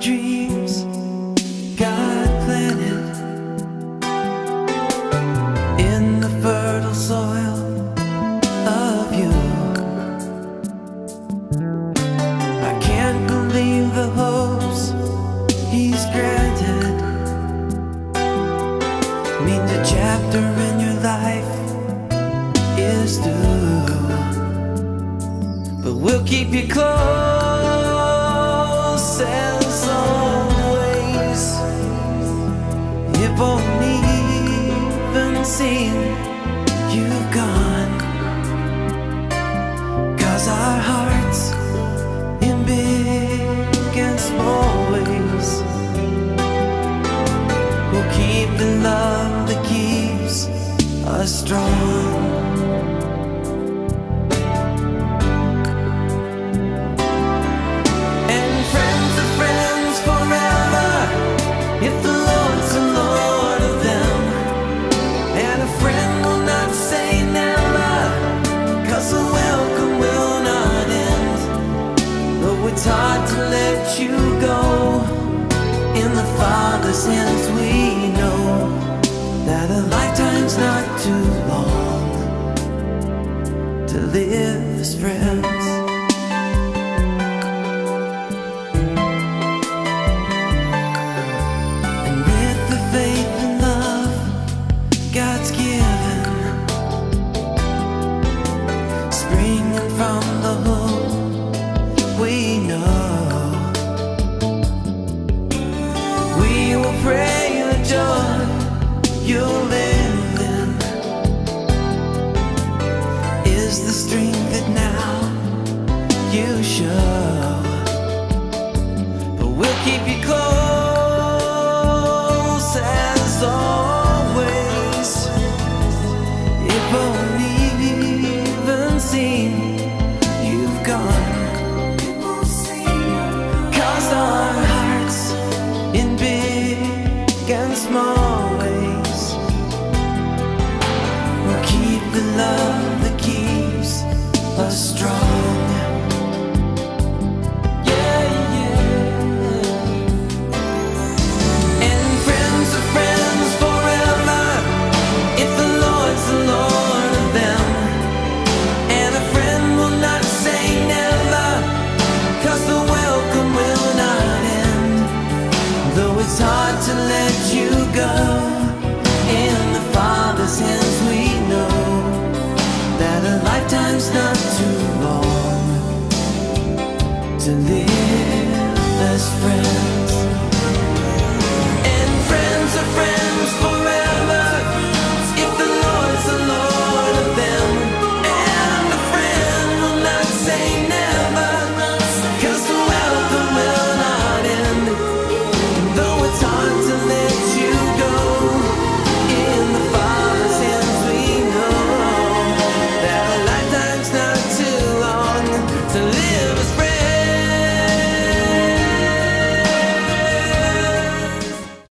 dreams God planted in the fertile soil of you. I can't believe the hopes He's granted. Means a chapter in your life is through, but we'll keep you close as always. It won't even seem you've gone, 'cause our hearts in big and small ways will keep the love that keeps us strong. It's hard to let you go. In the Father's hands we know that a lifetime's not too long to live as friends. And with the faith and love God's given, springing from the hope we know, we will pray the joy you'll live in is the strength that now you show. But we'll keep you close as always. It won't even seem you've gone, our hearts in big and small ways will keep the love that keeps us strong. Yeah, yeah. And friends are friends forever if the Lord's the Lord of them. And a friend will not say never, 'cause the welcome will not end. Though it's hard to let you go.